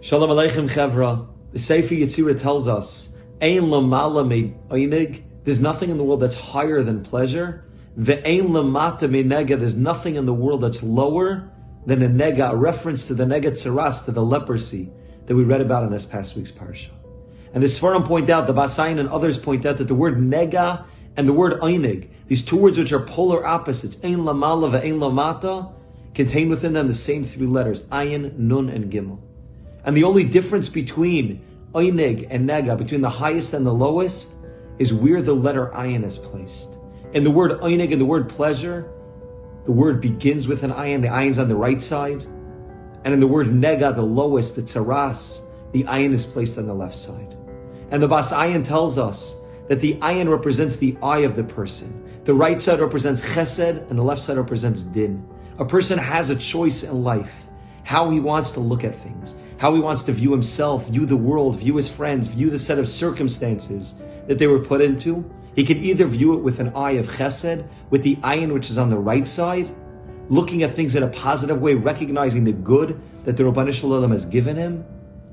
Shalom Aleichem Chevra. The Sefer Yetzirah tells us, Ein lamala me'oinig, there's nothing in the world that's higher than pleasure. Ve'ein lamata me'nega, there's nothing in the world that's lower than a nega, a reference to the nega tzaras, to the leprosy that we read about in this past week's parsha. And the seforim point out, the Basayin and others point out that the word nega and the word einig, these two words which are polar opposites, Ein lamala ve'ein lamata, contain within them the same three letters, ayin, nun, and gimel. And the only difference between einig and nega, between the highest and the lowest, is where the letter ayin is placed. In the word einig and the word pleasure, the word begins with an ayin, the ayin's on the right side. And in the word nega, the lowest, the tzaras, the ayin is placed on the left side. And the Bas Ayin tells us that the ayin represents the eye of the person. The right side represents chesed and the left side represents din. A person has a choice in life, how he wants to look at things, how he wants to view himself, view the world, view his friends, view the set of circumstances that they were put into. He can either view it with an eye of chesed, with the ayin which is on the right side, looking at things in a positive way, recognizing the good that the Rebbe has given him,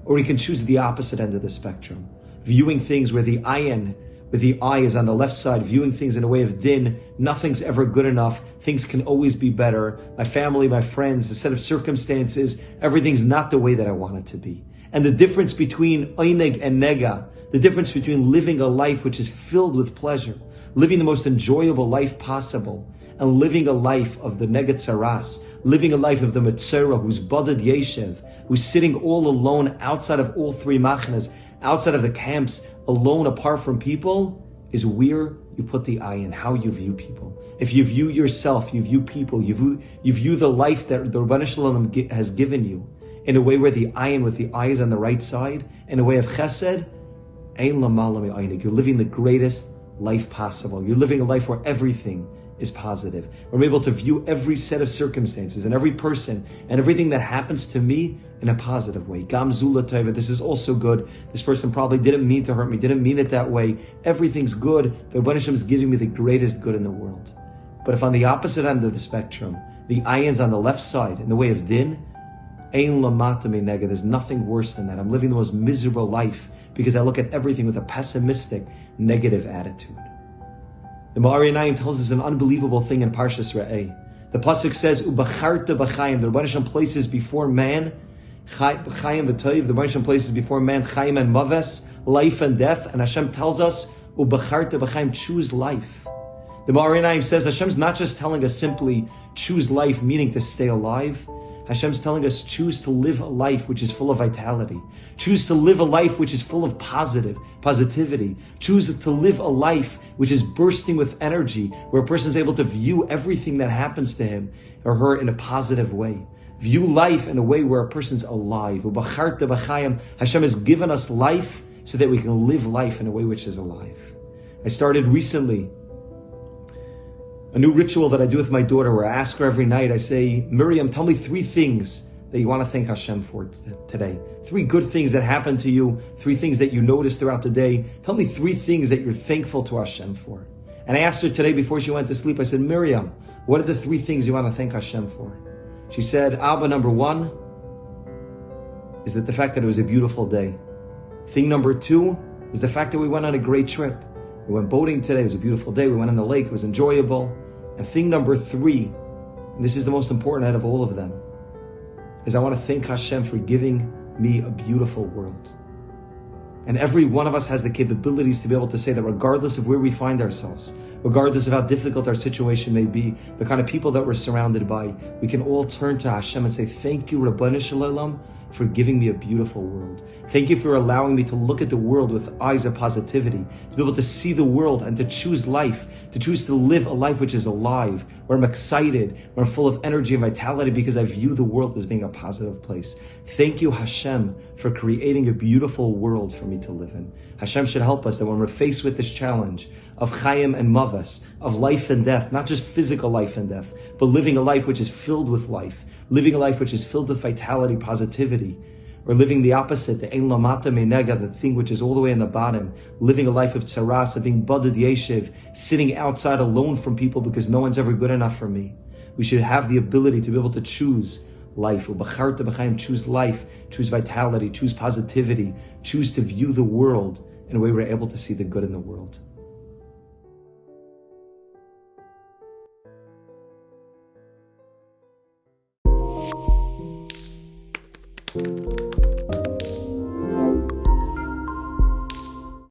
or he can choose the opposite end of the spectrum, viewing things where the ayin, with the eye is on the left side, viewing things in a way of din, nothing's ever good enough, things can always be better, my family, my friends, the set of circumstances, everything's not the way that I want it to be. And the difference between einig and nega, the difference between living a life which is filled with pleasure, living the most enjoyable life possible, and living a life of the nega tzaras, living a life of the metzora, who's badad yeshev, who's sitting all alone outside of all three machnas, outside of the camps, alone apart from people, is where you put the eye in, how you view people. If you view yourself, you view people, you view the life that the Rebbe has given you in a way where the ayin, with the eye is on the right side, in a way of chesed, ein lamala me'oinig, you're living the greatest life possible. You're living a life where everything is positive. I'm able to view every set of circumstances and every person and everything that happens to me in a positive way. Gam zula tova, this is also good. This person probably didn't mean to hurt me, didn't mean it that way. Everything's good. The Rebbe is giving me the greatest good in the world. But if on the opposite end of the spectrum, the ayin's on the left side, in the way of din, ein lamata me'nega, there's nothing worse than that. I'm living the most miserable life because I look at everything with a pessimistic, negative attitude. The Meor Einayim tells us an unbelievable thing in Parshas Re'eh. The pasuk says, "Ubacharta b'chayim." The Rebbe places before man chayim v'toiv. The Rebbe places before man chayim and maves, life and death. And Hashem tells us, "Ubacharta b'chayim," choose life. The Meor Einayim says Hashem's not just telling us simply choose life, meaning to stay alive. Hashem's telling us choose to live a life which is full of vitality. Choose to live a life which is full of positivity. Choose to live a life which is bursting with energy, where a person is able to view everything that happens to him or her in a positive way. View life in a way where a person's alive. Hashem has given us life so that we can live life in a way which is alive. I started recently a new ritual that I do with my daughter, where I ask her every night, I say, Miriam, tell me 3 things that you want to thank Hashem for today. 3 good things that happened to you, 3 things that you noticed throughout the day. Tell me 3 things that you're thankful to Hashem for. And I asked her today before she went to sleep, I said, Miriam, what are the 3 things you want to thank Hashem for? She said, Abba, number 1 is that the fact that it was a beautiful day. Thing number 2 is the fact that we went on a great trip. We went boating today, it was a beautiful day, we went on the lake, it was enjoyable. And thing number 3, and this is the most important out of all of them, is I want to thank Hashem for giving me a beautiful world. And every one of us has the capabilities to be able to say that regardless of where we find ourselves, regardless of how difficult our situation may be, the kind of people that we're surrounded by, we can all turn to Hashem and say, thank you, Ribono Shel Olam, for giving me a beautiful world. Thank you for allowing me to look at the world with eyes of positivity, to be able to see the world and to choose life, to choose to live a life which is alive, where I'm excited, where I'm full of energy and vitality because I view the world as being a positive place. Thank you, Hashem, for creating a beautiful world for me to live in. Hashem should help us that when we're faced with this challenge of chayim and maves, of life and death, not just physical life and death, but living a life which is filled with life, living a life which is filled with vitality, positivity, or living the opposite, the ein lamata me'nega, the thing which is all the way in the bottom, living a life of tzaras, of being badad yeshev, sitting outside alone from people because no one's ever good enough for me. We should have the ability to be able to choose life. Ubacharta b'chayim, choose life, choose vitality, choose positivity, choose to view the world in a way we're able to see the good in the world.